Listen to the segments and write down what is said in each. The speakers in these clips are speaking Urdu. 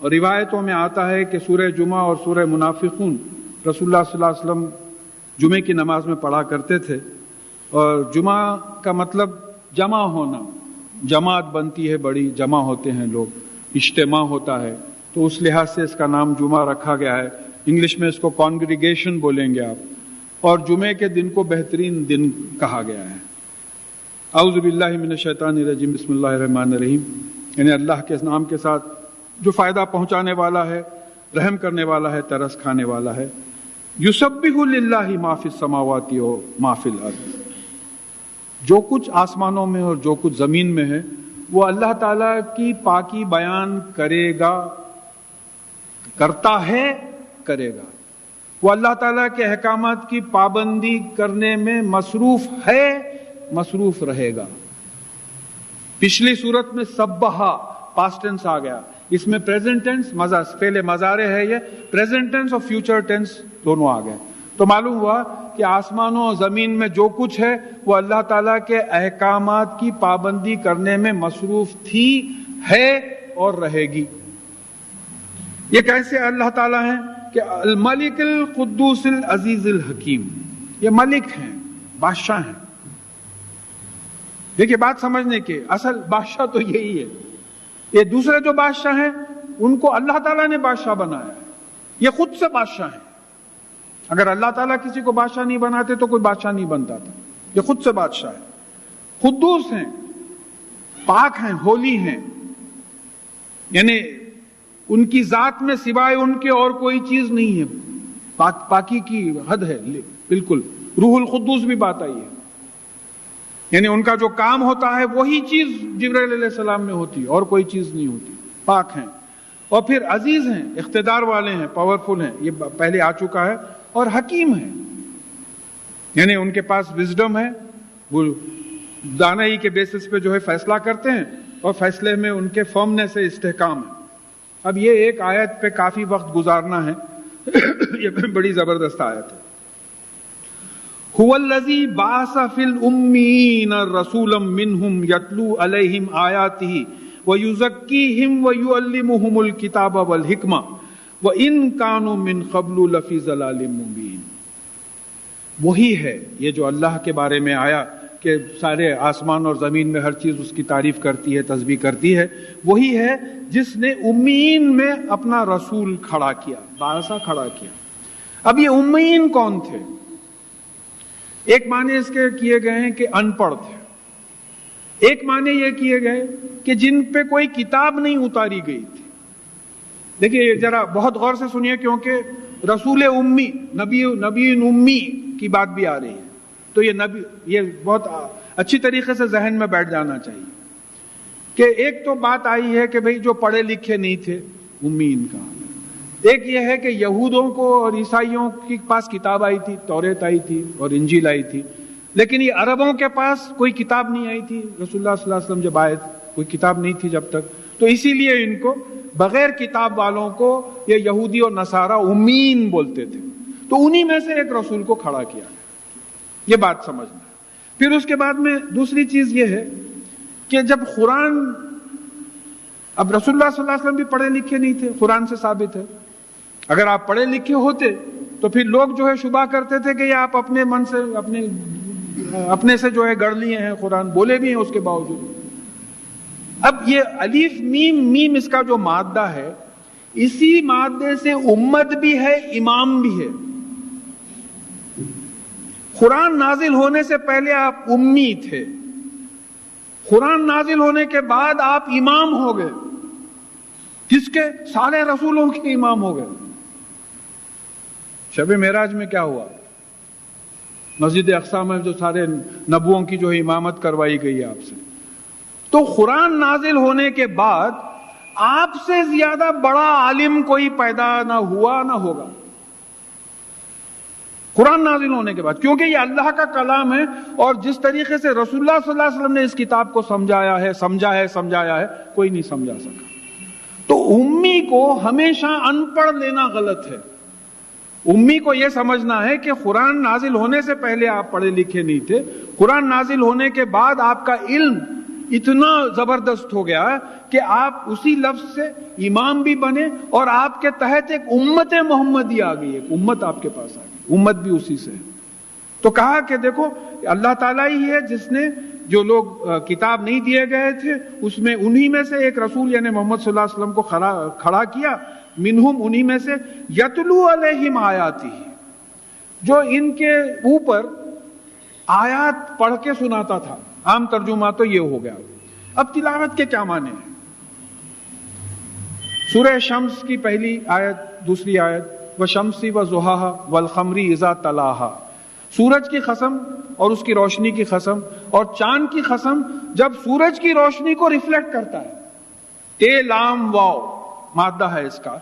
اور روایتوں میں آتا ہے کہ سورہ جمعہ اور سورہ منافقون رسول اللہ صلی اللہ علیہ وسلم جمعے کی نماز میں پڑھا کرتے تھے. اور جمعہ کا مطلب جمع ہونا، جماعت بنتی ہے، بڑی جمع ہوتے ہیں لوگ، اجتماع ہوتا ہے، تو اس لحاظ سے اس کا نام جمعہ رکھا گیا ہے. انگلش میں اس کو کانگریگیشن بولیں گے آپ. اور جمعے کے دن کو بہترین دن کہا گیا ہے. اعوذ باللہ من الشیطان الرجیم، بسم اللہ الرحمن الرحیم، یعنی اللہ کے نام کے ساتھ جو فائدہ پہنچانے والا ہے، رحم کرنے والا ہے، ترس کھانے والا ہے. یسبح للہ ما فی السماوات و ما فی الارض، جو کچھ آسمانوں میں اور جو کچھ زمین میں ہے وہ اللہ تعالیٰ کی پاکی بیان کرے گا، کرتا ہے، کرے گا. وہ اللہ تعالیٰ کے احکامات کی پابندی کرنے میں مصروف ہے، مصروف رہے گا. پچھلی صورت میں سبحا پاسٹ ٹینس آ گیا، اس میں پریزنٹ ٹینس فعل مضارع ہے، یہ پریزنٹ ٹینس اور فیوچر ٹینس دونوں آ گئے. تو معلوم ہوا کہ آسمانوں اور زمین میں جو کچھ ہے وہ اللہ تعالیٰ کے احکامات کی پابندی کرنے میں مصروف تھی، ہے اور رہے گی. یہ کیسے اللہ تعالیٰ ہیں کہ الملک القدوس العزیز الحکیم، یہ ملک ہیں، بادشاہ ہیں. دیکھیے بات سمجھنے کے، اصل بادشاہ تو یہی ہے. یہ دوسرے جو بادشاہ ہیں ان کو اللہ تعالیٰ نے بادشاہ بنایا ہے، یہ خود سے بادشاہ ہیں. اگر اللہ تعالیٰ کسی کو بادشاہ نہیں بناتے تو کوئی بادشاہ نہیں بنتا تھا. یہ خود سے بادشاہ ہے، قدوس ہیں، پاک ہیں، ہولی ہیں، یعنی ان کی ذات میں سوائے ان کے اور کوئی چیز نہیں ہے. پاکی کی حد ہے بالکل. روح القدوس بھی بات آئی ہے، یعنی ان کا جو کام ہوتا ہے وہی چیز جبرائیل علیہ السلام میں ہوتی ہے، اور کوئی چیز نہیں ہوتی. پاک ہیں، اور پھر عزیز ہیں، اقتدار والے ہیں، پاورفل ہیں، یہ پہلے آ چکا ہے. اور حکیم ہیں، یعنی ان کے پاس وزڈم ہے، وہ دانائی کے بیسس پہ جو ہے فیصلہ کرتے ہیں، اور فیصلے میں ان کے فرمنس ہے، استحکام ہے. اب یہ ایک آیت پہ کافی وقت گزارنا ہے، یہ بڑی زبردست آیت ہے. هو الذی بعث فی الامین رسولا منہم یتلو علیہم آیاتہ ویزکیہم ویعلمہم الکتاب والحکمہ وَإِن كَانُوا مِن قَبْلُ لَفِي ضَلَالٍ مُبِينٍ. وہی ہے یہ جو اللہ کے بارے میں آیا کہ سارے آسمان اور زمین میں ہر چیز اس کی تعریف کرتی ہے، تسبیح کرتی ہے. وہی ہے جس نے امیین میں اپنا رسول کھڑا کیا، بارسا کھڑا کیا. اب یہ امیین کون تھے؟ ایک معنی اس کے کیے گئے ہیں کہ ان پڑھ تھے. ایک معنی یہ کیے گئے کہ جن پہ کوئی کتاب نہیں اتاری گئی تھی. دیکھیے ذرا بہت غور سے سنیے، کیونکہ رسول امی، نبی امی کی بات بھی آ رہی ہے. تو یہ بہت اچھی طریقے سے ذہن میں بیٹھ جانا چاہیے کہ ایک تو بات آئی ہے کہ بھئی جو پڑھے لکھے نہیں تھے، امیین کا. ایک یہ ہے کہ یہودوں کو اور عیسائیوں کے پاس کتاب آئی تھی، توریت آئی تھی اور انجیل آئی تھی، لیکن یہ عربوں کے پاس کوئی کتاب نہیں آئی تھی. رسول اللہ صلی اللہ علیہ وسلم جب آئے کوئی کتاب نہیں تھی جب تک، تو اسی لیے ان کو بغیر کتاب والوں کو یہ یہودی اور نصارہ امیین بولتے تھے. تو انہی میں سے ایک رسول کو کھڑا کیا، یہ بات سمجھنا. پھر اس کے بعد میں دوسری چیز یہ ہے کہ جب قرآن، اب رسول اللہ صلی اللہ علیہ وسلم بھی پڑھے لکھے نہیں تھے، قرآن سے ثابت ہے. اگر آپ پڑھے لکھے ہوتے تو پھر لوگ جو ہے شبہ کرتے تھے کہ یہ آپ اپنے من سے اپنے سے جو ہے گڑھ لیے ہیں، قرآن بولے بھی ہیں اس کے باوجود. اب یہ الف میم میم اس کا جو مادہ ہے، اسی مادے سے امت بھی ہے، امام بھی ہے. قرآن نازل ہونے سے پہلے آپ امی تھے، قرآن نازل ہونے کے بعد آپ امام ہو گئے. کس کے؟ سارے رسولوں کے امام ہو گئے. شب معراج میں کیا ہوا؟ مسجد اقصی میں جو سارے نبیوں کی جو امامت کروائی گئی آپ سے. تو قرآن نازل ہونے کے بعد آپ سے زیادہ بڑا عالم کوئی پیدا نہ ہوا نہ ہوگا. قرآن نازل ہونے کے بعد، کیونکہ یہ اللہ کا کلام ہے، اور جس طریقے سے رسول اللہ صلی اللہ علیہ وسلم نے اس کتاب کو سمجھایا ہے کوئی نہیں سمجھا سکا. تو امی کو ہمیشہ ان پڑھ لینا غلط ہے. امی کو یہ سمجھنا ہے کہ قرآن نازل ہونے سے پہلے آپ پڑھے لکھے نہیں تھے، قرآن نازل ہونے کے بعد آپ کا علم اتنا زبردست ہو گیا کہ آپ اسی لفظ سے امام بھی بنے اور آپ کے تحت ایک امت محمدی آ گئی، ایک امت آپ کے پاس آ گئی، امت بھی اسی سے ہے۔ تو کہا کہ دیکھو اللہ تعالیٰ ہی ہے جس نے جو لوگ کتاب نہیں دیے گئے تھے اس میں انہی میں سے ایک رسول یعنی محمد صلی اللہ علیہ وسلم کو کھڑا کیا، منہم انہی میں سے، یتلو علیہم آیاتی، جو ان کے اوپر آیات پڑھ کے سناتا تھا۔ عام ترجمہ تو یہ ہو گیا۔ اب تلاوت کے کیا معنی ہیں؟ سورہ شمس کی پہلی آیت، دوسری آیت، وَشَمْسِ وَضُحَاهَا وَالْقَمَرِ إِذَا تَلَاهَا، سورج کی قسم اور اس کی روشنی کی قسم، اور چاند کی قسم جب سورج کی روشنی کو ریفلیکٹ کرتا ہے، تے لام واو مادہ ہے اس کا،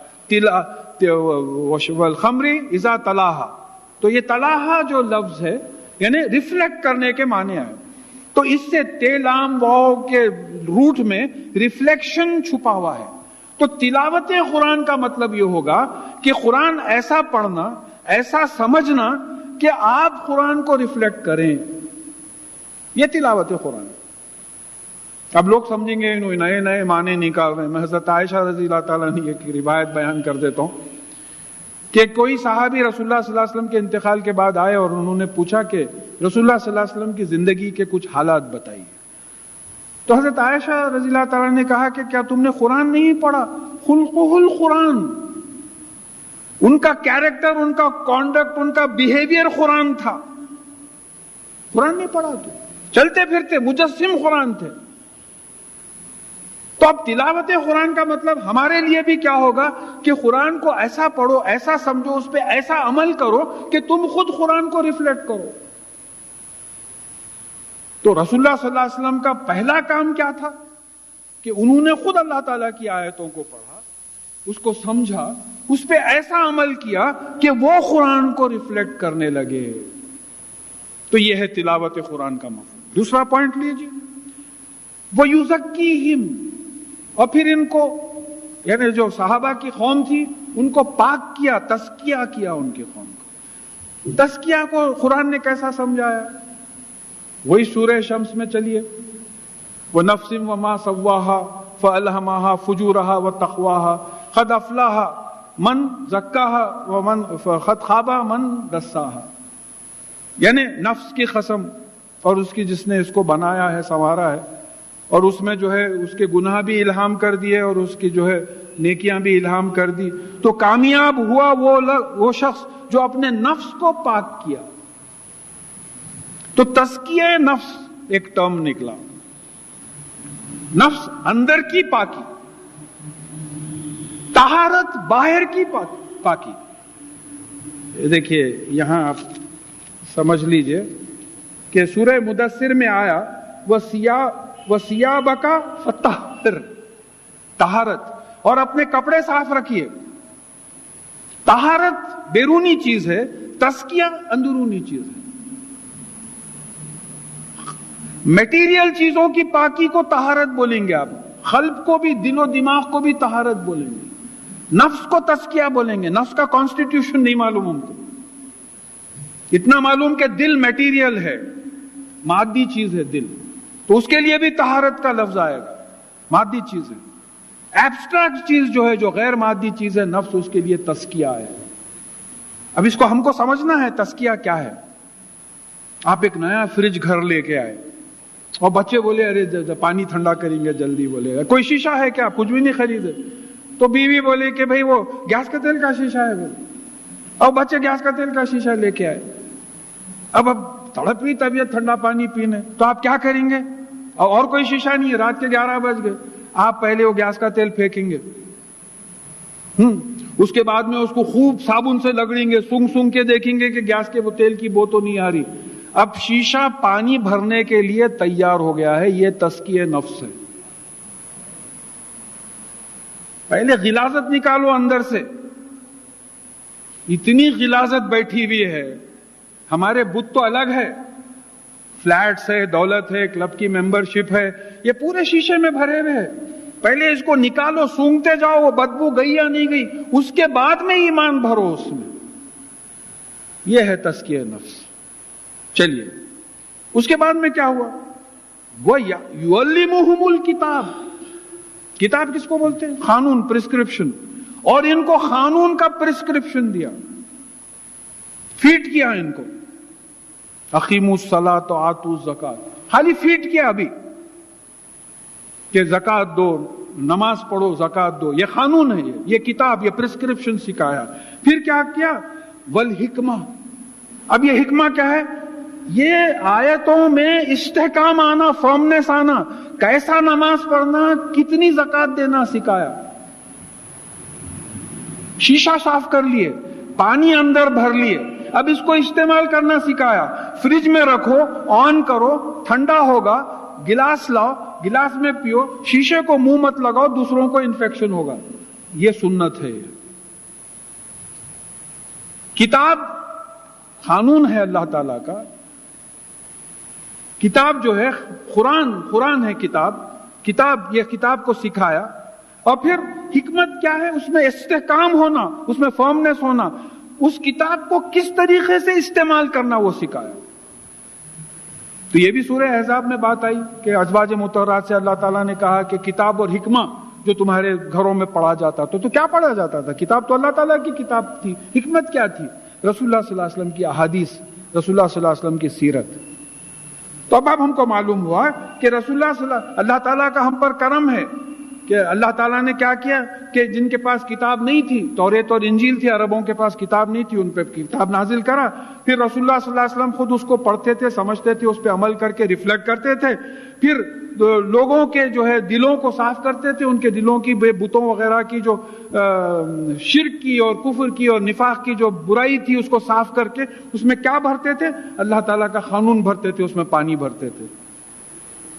وَالْقَمَرِ إِذَا تَلَاهَا، تو یہ تلاہا جو لفظ ہے یعنی ریفلیکٹ کرنے کے معنی ہے۔ تو اس سے تے لام واو کے روٹ میں ریفلیکشن چھپا ہوا ہے۔ تو تلاوت قرآن کا مطلب یہ ہوگا کہ قرآن ایسا پڑھنا، ایسا سمجھنا کہ آپ قرآن کو ریفلیکٹ کریں، یہ تلاوت قرآن۔ اب لوگ سمجھیں گے نئے نئے معنی نکال رہے ہیں۔ میں حضرت عائشہ رضی اللہ تعالیٰ عنہ ایک روایت بیان کر دیتا ہوں کہ کوئی صحابی رسول اللہ صلی اللہ علیہ وسلم کے انتقال کے بعد آئے اور انہوں نے پوچھا کہ رسول اللہ صلی اللہ علیہ وسلم کی زندگی کے کچھ حالات بتائیے۔ تو حضرت عائشہ رضی اللہ تعالیٰ نے کہا کہ کیا تم نے قرآن نہیں پڑھا؟ خلقہ القرآن، ان کا کیریکٹر، ان کا کانڈکٹ، ان کا بیہیویئر قرآن تھا۔ قرآن نہیں پڑھا تو چلتے پھرتے مجسم قرآن تھے۔ تو اب تلاوت قرآن کا مطلب ہمارے لیے بھی کیا ہوگا کہ قرآن کو ایسا پڑھو، ایسا سمجھو، اس پہ ایسا عمل کرو کہ تم خود قرآن کو ریفلیکٹ کرو۔ تو رسول اللہ صلی اللہ علیہ وسلم کا پہلا کام کیا تھا کہ انہوں نے خود اللہ تعالیٰ کی آیتوں کو پڑھا، اس کو سمجھا، اس پہ ایسا عمل کیا کہ وہ قرآن کو ریفلیکٹ کرنے لگے۔ تو یہ ہے تلاوت قرآن کا مفہوم۔ دوسرا پوائنٹ لیجیے، وَيُزَكِّيهِمْ، اور پھر ان کو یعنی جو صحابہ کی قوم تھی ان کو پاک کیا، تزکیہ کیا ان کی قوم کو۔ تزکیہ کو قرآن نے کیسا سمجھایا؟ وہی سورہ شمس میں چلیے، وَنَفْسٍ وَمَا سَوَّاهَا فَأَلْهَمَهَا فُجُورَهَا وَتَقْوَاهَا قَدْ أَفْلَحَ مَنْ زَكَّاهَا وَمَنْ قَدْ خَابَ مَنْ دَسَّاهَا، یعنی نفس کی قسم اور اس کی جس نے اس کو بنایا ہے، سنوارا ہے، اور اس میں جو ہے اس کے گناہ بھی الہام کر دیے اور اس کی جو ہے نیکیاں بھی الہام کر دی، تو کامیاب ہوا وہ شخص جو اپنے نفس کو پاک کیا۔ تو تزکیہ نفس ایک ٹرم نکلا، نفس اندر کی پاکی، طہارت باہر کی پاکی۔ دیکھیے یہاں آپ سمجھ لیجئے کہ سورہ مدثر میں آیا وَثِيَابَكَ فَطَهِّرْ، طہارت، اور اپنے کپڑے صاف رکھیے۔ طہارت بیرونی چیز ہے، تزکیہ اندرونی چیز ہے۔ میٹیریل چیزوں کی پاکی کو طہارت بولیں گے آپ، قلب کو بھی، دل و دماغ کو بھی طہارت بولیں گے، نفس کو تزکیہ بولیں گے۔ نفس کا کانسٹیٹیوشن نہیں معلوم ہم کو، اتنا معلوم کہ دل میٹیریل ہے، مادی چیز ہے دل، تو اس کے لیے بھی طہارت کا لفظ آئے گا، مادی چیز ہے۔ ایبسٹریکٹ چیز جو ہے، جو غیر مادی چیز ہے، نفس، اس کے لیے تزکیہ آئے گا۔ اب اس کو ہم کو سمجھنا ہے تزکیہ کیا ہے۔ آپ ایک نیا فریج گھر لے کے آئے اور بچے بولے ارے پانی ٹھنڈا کریں گے جلدی، بولے کوئی شیشہ ہے کیا؟ کچھ بھی نہیں خریدے۔ تو بیوی بولے کہ بھئی وہ گیس کا تیل کا شیشہ ہے، بولے، اور بچے گیس کا تیل کا شیشہ لے کے آئے۔ اب تڑپ رہی طبیعت ٹھنڈا پانی پینے، تو آپ کیا کریں گے؟ اور کوئی شیشہ نہیں ہے، رات کے 11 بج گئے، آپ پہلے وہ گیس کا تیل پھینکیں گے، اس کے بعد میں اس کو خوب صابن سے رگڑیں گے، سونگ کے دیکھیں گے کہ گیس کے وہ تیل کی بو تو نہیں آ رہی۔ اب شیشہ پانی بھرنے کے لیے تیار ہو گیا ہے، یہ تزکیہ نفس ہے۔ پہلے غلاظت نکالو اندر سے، اتنی غلاظت بیٹھی ہوئی ہے۔ ہمارے بت تو الگ ہے، فلیٹس ہے، دولت ہے، کلب کی ممبرشپ ہے، یہ پورے شیشے میں بھرے ہوئے ہیں۔ پہلے اس کو نکالو، سونگتے جاؤ وہ بدبو گئی یا نہیں گئی، اس کے بعد میں ایمان بھرو اس میں۔ یہ ہے تزکیہ نفس۔ چلیے اس کے بعد میں کیا ہوا؟ وَيُعَلِّمُهُمُ الْكِتَابِ، کتاب کس کو بولتے ہیں؟ قانون، پرسکرپشن. اور ان کو قانون کا پرسکرپشن دیا، فیٹ کیا ان کو. اقیموا الصلاۃ وآتوا الزکاۃ، خالی فیٹ کیا ابھی کہ زکات دو، نماز پڑھو، زکات دو. یہ قانون ہے، یہ کتاب، یہ پرسکرپشن سکھایا. پھر کیا کیا؟ والحکمہ. اب یہ حکمہ کیا ہے؟ یہ آیتوں میں استحکام آنا، فرمنس آنا، کیسا نماز پڑھنا، کتنی زکات دینا سکھایا. شیشہ صاف کر لیے، پانی اندر بھر لیے، اب اس کو استعمال کرنا سکھایا. فریج میں رکھو، آن کرو، ٹھنڈا ہوگا، گلاس لاؤ، گلاس میں پیو، شیشے کو منہ مت لگاؤ، دوسروں کو انفیکشن ہوگا. یہ سنت ہے. کتاب قانون ہے اللہ تعالیٰ کا. کتاب جو ہے قرآن ہے کتاب یہ کتاب کو سکھایا. اور پھر حکمت کیا ہے؟ اس میں استحکام ہونا، اس میں فرمنس ہونا، اس کتاب کو کس طریقے سے استعمال کرنا وہ سکھایا. تو یہ بھی سورہ احزاب میں بات آئی کہ ازواج مطہرات سے اللہ تعالیٰ نے کہا کہ کتاب اور حکمہ جو تمہارے گھروں میں پڑھا جاتا تو کیا پڑھا جاتا تھا؟ کتاب تو اللہ تعالیٰ کی کتاب تھی. حکمت کیا تھی؟ رسول اللہ صلی اللہ علیہ وسلم کی احادیث، رسول اللہ صلی اللہ علیہ وسلم کی سیرت. تو اب ہم کو معلوم ہوا کہ رسول اللہ تعالیٰ کا ہم پر کرم ہے کہ اللہ تعالیٰ نے کیا کیا کہ جن کے پاس کتاب نہیں تھی، توریت اور انجیل تھی، عربوں کے پاس کتاب نہیں تھی، ان پہ کتاب نازل کرا. پھر رسول اللہ صلی اللہ علیہ وسلم خود اس کو پڑھتے تھے، سمجھتے تھے، اس پہ عمل کر کے ریفلیکٹ کرتے تھے. پھر لوگوں کے جو ہے دلوں کو صاف کرتے تھے، ان کے دلوں کی بے بتوں وغیرہ کی جو شرک کی اور کفر کی اور نفاق کی جو برائی تھی اس کو صاف کر کے اس میں کیا بھرتے تھے؟ اللہ تعالیٰ کا قانون بھرتے تھے، اس میں پانی بھرتے تھے.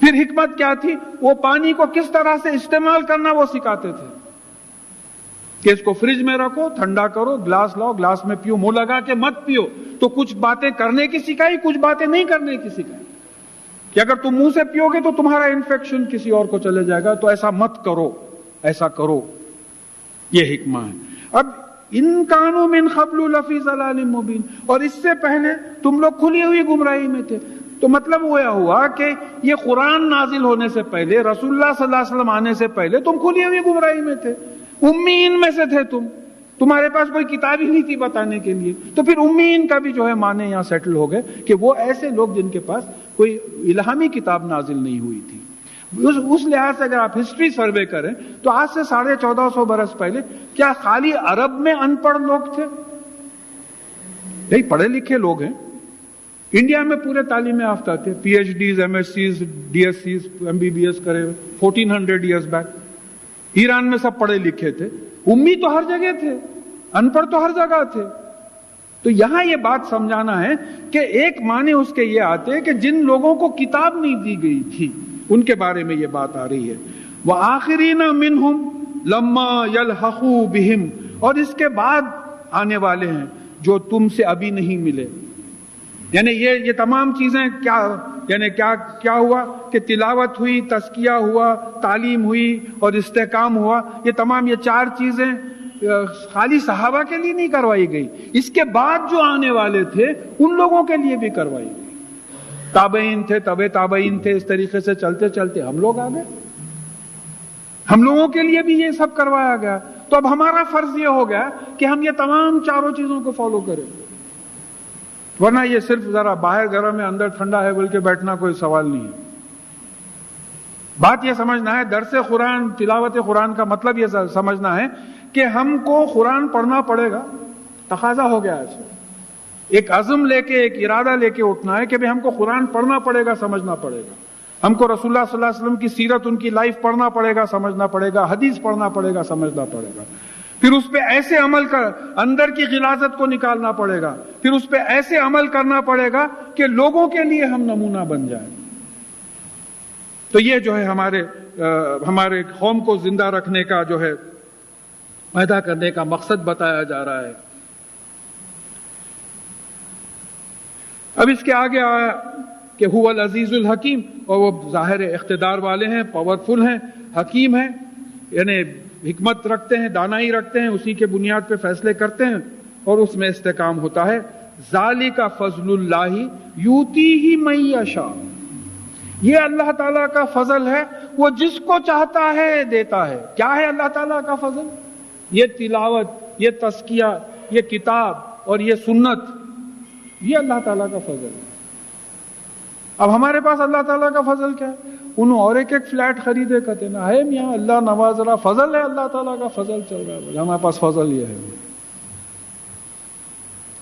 پھر حکمت کیا تھی؟ وہ پانی کو کس طرح سے استعمال کرنا وہ سکھاتے تھے کہ اس کو فریج میں رکھو، ٹھنڈا کرو، گلاس لاؤ، گلاس میں پیو، منہ لگا کے مت پیو. تو کچھ باتیں کرنے کی سکھائی، کچھ باتیں نہیں کرنے کی سکھائی کہ اگر تم منہ سے پیو گے تو تمہارا انفیکشن کسی اور کو چلے جائے گا، تو ایسا مت کرو، ایسا کرو. یہ حکمہ ہے. اب ان کانوا من قبل لفی ضلال مبین، اور اس سے پہلے تم لوگ کھلی ہوئی گمراہی میں تھے. تو مطلب وہ ہوا کہ یہ قرآن نازل ہونے سے پہلے، رسول اللہ صلی اللہ علیہ وسلم آنے سے پہلے تم کھلی ہوئی گمراہی میں تھے، امیین میں سے تھے. تمہارے پاس کوئی کتاب ہی نہیں تھی بتانے کے لیے. تو پھر امیین کا بھی جو ہے معنی یہاں سیٹل ہو گئے کہ وہ ایسے لوگ جن کے پاس کوئی الہامی کتاب نازل نہیں ہوئی تھی. اس لحاظ سے اگر آپ ہسٹری سروے کریں تو آج سے 1450 برس پہلے کیا خالی عرب میں ان پڑھ لوگ تھے؟ نہیں، پڑھے لکھے لوگ ہیں. انڈیا میں پورے تعلیم یافتہ تھے، P H Ds, M S Cs, D S Cs, M B B S کرے 1400 ایئرز بیک. ایران میں سب پڑھے لکھے تھے. امی تو ہر جگہ تھے، ان پڑھ تو ہر جگہ تھے. تو یہاں یہ بات سمجھانا ہے کہ ایک معنی اس کے یہ آتے کہ جن لوگوں کو کتاب نہیں دی گئی تھی ان کے بارے میں یہ بات آ رہی ہے. وَآخِرِينَ مِنْهُمْ لَمَّا يَلْحَقُوا بِهِمْ، اور اس کے بعد آنے والے ہیں جو تم سے ابھی نہیں ملے. یعنی یہ تمام چیزیں کیا ہوا کہ تلاوت ہوئی، تزکیہ ہوا، تعلیم ہوئی اور استحکام ہوا. یہ تمام یہ 4 چیزیں خالی صحابہ کے لیے نہیں کروائی گئی، اس کے بعد جو آنے والے تھے ان لوگوں کے لیے بھی کروائی گئی. تابعین تھے، تابعین تھے، اس طریقے سے چلتے چلتے ہم لوگ آ گئے، ہم لوگوں کے لیے بھی یہ سب کروایا گیا. تو اب ہمارا فرض یہ ہو گیا کہ ہم یہ تمام 4 چیزوں کو فالو کریں، ورنہ یہ صرف ذرا باہر گرم ہے اندر ٹھنڈا ہے بول کے بیٹھنا کوئی سوال نہیں ہے. بات یہ سمجھنا ہے، درس قرآن، تلاوت قرآن کا مطلب یہ سمجھنا ہے کہ ہم کو قرآن پڑھنا پڑے گا. تقاضا ہو گیا ہے، ایک عزم لے کے، ایک ارادہ لے کے اٹھنا ہے کہ ہم کو قرآن پڑھنا پڑے گا، سمجھنا پڑے گا. ہم کو رسول اللہ صلی اللہ علیہ وسلم کی سیرت، ان کی لائف پڑھنا پڑے گا، سمجھنا پڑے گا. حدیث پڑھنا پڑے گا، سمجھنا پڑے گا. پھر اس پہ ایسے عمل کر، اندر کی غلاظت کو نکالنا پڑے گا. پھر اس پہ ایسے عمل کرنا پڑے گا کہ لوگوں کے لیے ہم نمونہ بن جائیں. تو یہ جو ہے ہمارے قوم کو زندہ رکھنے کا جو ہے، پیدا کرنے کا مقصد بتایا جا رہا ہے. اب اس کے آگے آیا کہ هو العزیز الحکیم، اور وہ ظاہر اقتدار والے ہیں، پاورفل ہیں، حکیم ہیں، یعنی حکمت رکھتے ہیں، دانائی رکھتے ہیں، اسی کے بنیاد پہ فیصلے کرتے ہیں اور اس میں استحکام ہوتا ہے. ذالک فضل اللہ یؤتیہ من یشاء، یہ اللہ تعالیٰ کا فضل ہے، وہ جس کو چاہتا ہے دیتا ہے۔ کیا ہے اللہ تعالیٰ کا فضل؟ یہ تلاوت، یہ تزکیہ، یہ کتاب اور یہ سنت، یہ اللہ تعالیٰ کا فضل ہے۔ اب ہمارے پاس اللہ تعالیٰ کا فضل کیا ہے؟ انہوں اور ایک فلیٹ خریدے کہتے نا ہے میاں اللہ نواز رہا، فضل ہے اللہ تعالیٰ کا، فضل چل رہا ہے، ہمارے پاس فضل یہ ہے۔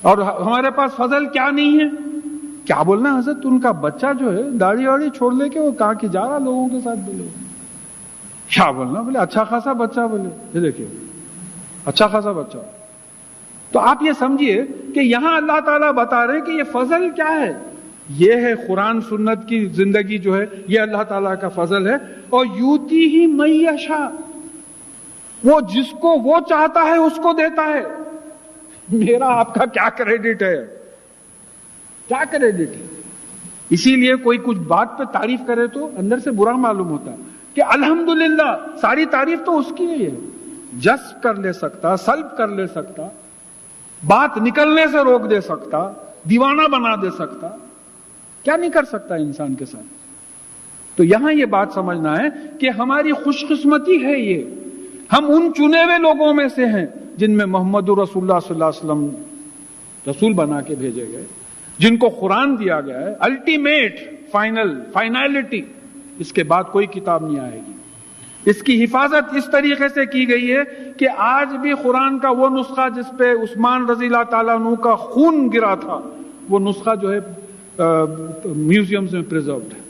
اور ہمارے پاس فضل کیا نہیں ہے؟ کیا بولنا حضرت، ان کا بچہ جو ہے داڑھی واڑی چھوڑ لے کے وہ کہاں کی جا رہا لوگوں کے ساتھ، بولے کیا بولنا، بولے اچھا خاصا بچہ، بولے یہ دیکھیں اچھا خاصا بچہ۔ تو آپ یہ سمجھیے کہ یہاں اللہ تعالیٰ بتا رہے ہیں کہ یہ فضل کیا ہے، یہ ہے قرآن سنت کی زندگی جو ہے، یہ اللہ تعالیٰ کا فضل ہے۔ اور یوتی ہی من یشاء، وہ جس کو وہ چاہتا ہے اس کو دیتا ہے۔ میرا آپ کا کیا کریڈٹ ہے، کیا کریڈٹ ہے؟ اسی لیے کوئی کچھ بات پہ تعریف کرے تو اندر سے برا معلوم ہوتا کہ الحمدللہ، ساری تعریف تو اس کی ہی ہے، جذب کر لے سکتا، سلب کر لے سکتا، بات نکلنے سے روک دے سکتا، دیوانہ بنا دے سکتا، کیا نہیں کر سکتا انسان کے ساتھ۔ تو یہاں یہ بات سمجھنا ہے کہ ہماری خوش قسمتی ہے یہ، ہم ان چنے ہوئے لوگوں میں سے ہیں جن میں محمد رسول اللہ صلی اللہ علیہ وسلم رسول بنا کے بھیجے گئے، جن کو قرآن دیا گیا ہے الٹیمیٹ، فائنلٹی، اس کے بعد کوئی کتاب نہیں آئے گی۔ اس کی حفاظت اس طریقے سے کی گئی ہے کہ آج بھی قرآن کا وہ نسخہ جس پہ عثمان رضی اللہ تعالیٰ عنہ کا خون گرا تھا، وہ نسخہ جو ہے میوزیمز میں پریزروڈ ہے۔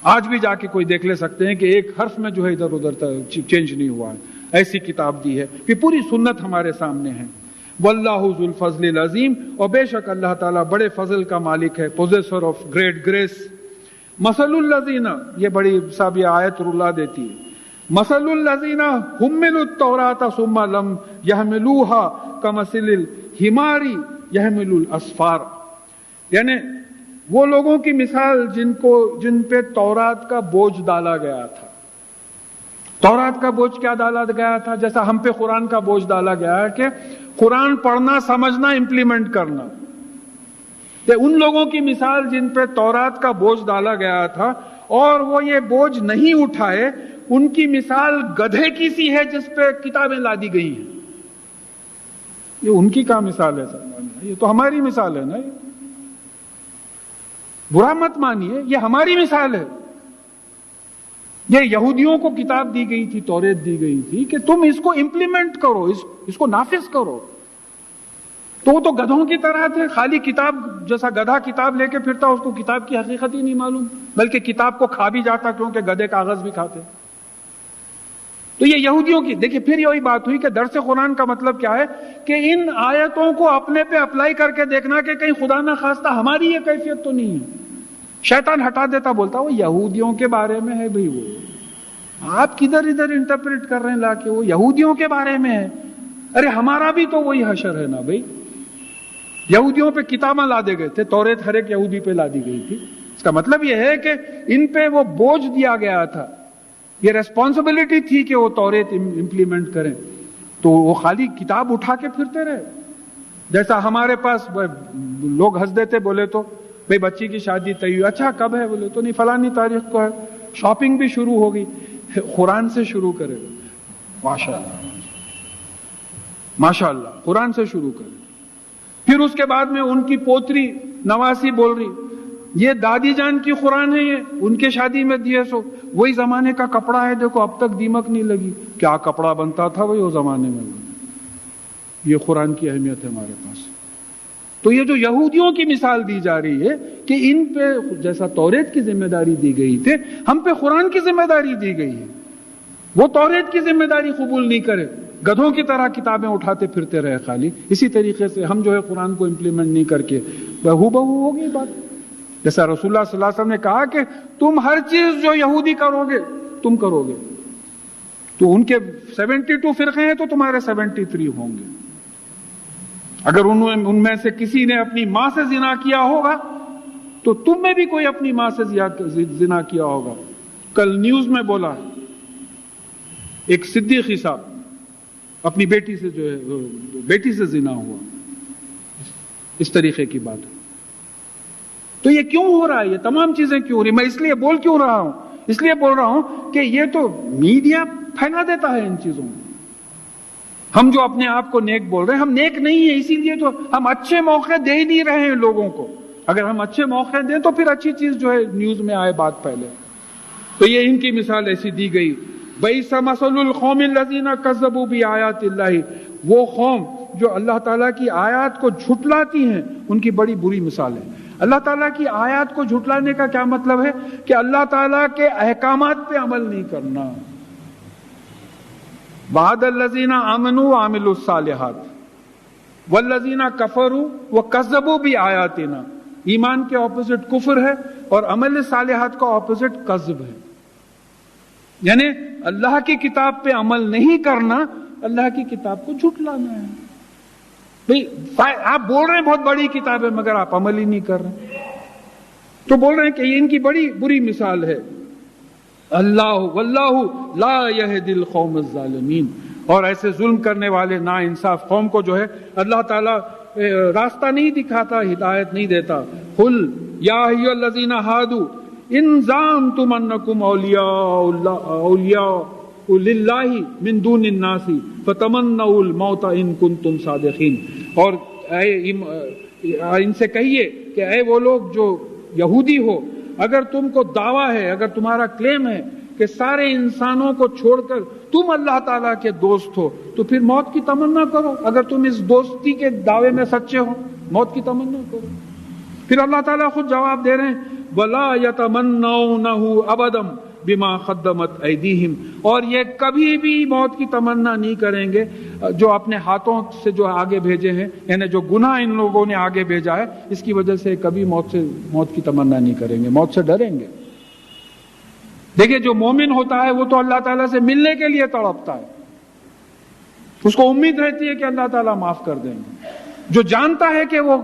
آج بھی جا کے کوئی دیکھ لے سکتے ہیں کہ ایک حرف میں جو ہے ادھر ادھر چینج نہیں ہوا ہے، ایسی کتاب دی ہے کہ پوری سنت ہمارے سامنے ہے۔ واللہ ذو الفضل العظیم، اور بے شک اللہ تعالیٰ بڑے فضل کا مالک ہے، پوزیسر آف گریٹ گریس۔ مثل الذین، یہ بڑی صاحب یہ آیت اللہ دیتی ہے، مثل الذین حملوا التوراۃ ثم لم يحملوها كمثل الحمار يحمل الاسفار، یعنی وہ لوگوں کی مثال جن پہ تورات کا بوجھ ڈالا گیا تھا۔ تورات کا بوجھ کیا ڈالا گیا تھا؟ جیسا ہم پہ قرآن کا بوجھ ڈالا گیا ہے کہ قرآن پڑھنا، سمجھنا، امپلیمنٹ کرنا۔ ان لوگوں کی مثال جن پہ تورات کا بوجھ ڈالا گیا تھا اور وہ یہ بوجھ نہیں اٹھائے، ان کی مثال گدھے کی سی ہے جس پہ کتابیں لادی گئی ہیں۔ یہ ان کی کیا مثال ہے سر؟ یہ تو ہماری مثال ہے نا، برا مت مانیے، یہ ہماری مثال ہے۔ یہ یہودیوں کو کتاب دی گئی تھی، توریت دی گئی تھی کہ تم اس کو امپلیمنٹ کرو، اس کو نافذ کرو۔ تو وہ تو گدھوں کی طرح تھے، خالی کتاب، جیسا گدھا کتاب لے کے پھرتا اس کو کتاب کی حقیقت ہی نہیں معلوم، بلکہ کتاب کو کھا بھی جاتا کیونکہ گدھے کاغذ بھی کھاتے۔ تو یہ یہودیوں کی، دیکھیں پھر یہی بات ہوئی کہ درس قرآن کا مطلب کیا ہے کہ ان آیتوں کو اپنے پہ اپلائی کر کے دیکھنا کہ کہیں خدا نہ خواستہ ہماری یہ کیفیت تو نہیں ہے۔ شیطان ہٹا دیتا، بولتا وہ یہودیوں کے بارے میں ہے، بھئی وہ آپ کدھر ادھر انٹرپریٹ کر رہے ہیں لا کے، وہ یہودیوں کے بارے میں ہے۔ ارے ہمارا بھی تو وہی حشر ہے نا بھئی، یہودیوں پہ کتابیں لا دے گئے تھے، توریت ہر ایک یہودی پہ لا دی گئی تھی۔ اس کا مطلب یہ ہے کہ ان پہ وہ بوجھ دیا گیا تھا، یہ ریسپانسبلٹی تھی کہ وہ توریت امپلیمنٹ کریں، تو وہ خالی کتاب اٹھا کے پھرتے رہے۔ جیسا ہمارے پاس لوگ ہنس دیتے، بولے تو بھئی بچی کی شادی طے ہوئی، اچھا کب ہے؟ بولے تو نہیں فلانی تاریخ کو ہے۔ شاپنگ بھی شروع ہو گئی، قرآن سے شروع کرے، ماشاءاللہ ماشاءاللہ، قرآن سے شروع کرے۔ پھر اس کے بعد میں ان کی پوتری نواسی بول رہی یہ دادی جان کی قرآن ہے، یہ ان کے شادی میں دیے، سو وہی زمانے کا کپڑا ہے، دیکھو اب تک دیمک نہیں لگی۔ کیا کپڑا بنتا تھا وہی وہ زمانے میں، یہ قرآن کی اہمیت ہے ہمارے پاس۔ تو یہ جو یہودیوں کی مثال دی جا رہی ہے کہ ان پہ جیسا توریت کی ذمہ داری دی گئی تھی، ہم پہ قرآن کی ذمہ داری دی گئی ہے۔ وہ توریت کی ذمہ داری قبول نہیں کرے، گدھوں کی طرح کتابیں اٹھاتے پھرتے رہے خالی، اسی طریقے سے ہم جو ہے قرآن کو امپلیمنٹ نہیں کر کے بہو ہوگی بات۔ جیسا رسول اللہ صلی اللہ علیہ وسلم نے کہا کہ تم ہر چیز جو یہودی کرو گے تم کرو گے، تو ان کے 72 فرقے ہیں تو تمہارے 73 ہوں گے۔ اگر ان میں سے کسی نے اپنی ماں سے زنا کیا ہوگا تو تم میں بھی کوئی اپنی ماں سے زنا کیا ہوگا۔ کل نیوز میں بولا ایک صدیقی صاحب اپنی بیٹی سے جو ہے بیٹی سے زنا ہوا، اس طریقے کی بات ہے۔ تو یہ کیوں ہو رہا ہے؟ یہ تمام چیزیں کیوں ہو رہی؟ میں اس لیے بول کیوں رہا ہوں؟ اس لیے بول رہا ہوں کہ یہ تو میڈیا پھیلا دیتا ہے ان چیزوں میں. ہم جو اپنے آپ کو نیک بول رہے ہیں، ہم نیک نہیں ہیں، اسی لیے تو ہم اچھے موقع دے نہیں رہے ہیں لوگوں کو. اگر ہم اچھے موقع دیں تو پھر اچھی چیز جو ہے نیوز میں آئے، بات پھیلے. تو یہ ان کی مثال ایسی دی گئی. بئس مثل القوم الذین کذبوا بآیات اللہ، وہ قوم جو اللہ تعالیٰ کی آیات کو جھٹلاتی ہیں، ان کی بڑی بری مثال ہے. اللہ تعالیٰ کی آیات کو جھٹلانے کا کیا مطلب ہے؟ کہ اللہ تعالیٰ کے احکامات پہ عمل نہیں کرنا. وعد الذین آمنوا وعملوا الصالحات والذین کفروا وکذبوا بآیاتنا. ایمان کے اپوزٹ کفر ہے اور عمل صالحات کا اپوزٹ کذب ہے. یعنی اللہ کی کتاب پہ عمل نہیں کرنا، اللہ کی کتاب کو جھٹلانا ہے. آپ بول رہے ہیں بہت بڑی کتاب ہے، مگر آپ عمل ہی نہیں کر رہے، تو بول رہے ہیں کہ یہ ان کی بڑی بری مثال ہے. اللہ واللہ لا یہدی القوم الظالمین. اور ایسے ظلم کرنے والے نا انصاف قوم کو جو ہے اللہ تعالیٰ راستہ نہیں دکھاتا، ہدایت نہیں دیتا. قل یا ایھا الذین ھادوا ان زعمتم انکم اولیاء للہ من دون الناس فتمنوا الموت ان کنتم صادقین. اور ان سے کہیے کہ اے وہ لوگ جو یہودی ہو، اگر تم کو دعویٰ ہے، اگر تمہارا کلیم ہے کہ سارے انسانوں کو چھوڑ کر تم اللہ تعالیٰ کے دوست ہو، تو پھر موت کی تمنا کرو. اگر تم اس دوستی کے دعوے میں سچے ہو، موت کی تمنا کرو. پھر اللہ تعالیٰ خود جواب دے رہے ہیں وَلَا يَتَمَنَّوْنَهُ أَبَدًا بِمَا قَدَّمَتْ أَيْدِيهِمْ. اور یہ کبھی بھی موت کی تمنا نہیں کریں گے جو اپنے ہاتھوں سے جو آگے بھیجے ہیں، یعنی جو گناہ ان لوگوں نے آگے بھیجا ہے، اس کی وجہ سے کبھی موت کی تمنا نہیں کریں گے، موت سے ڈریں گے. دیکھیں جو مومن ہوتا ہے وہ تو اللہ تعالیٰ سے ملنے کے لیے تڑپتا ہے، اس کو امید رہتی ہے کہ اللہ تعالیٰ معاف کر دیں گے. جو جانتا ہے کہ وہ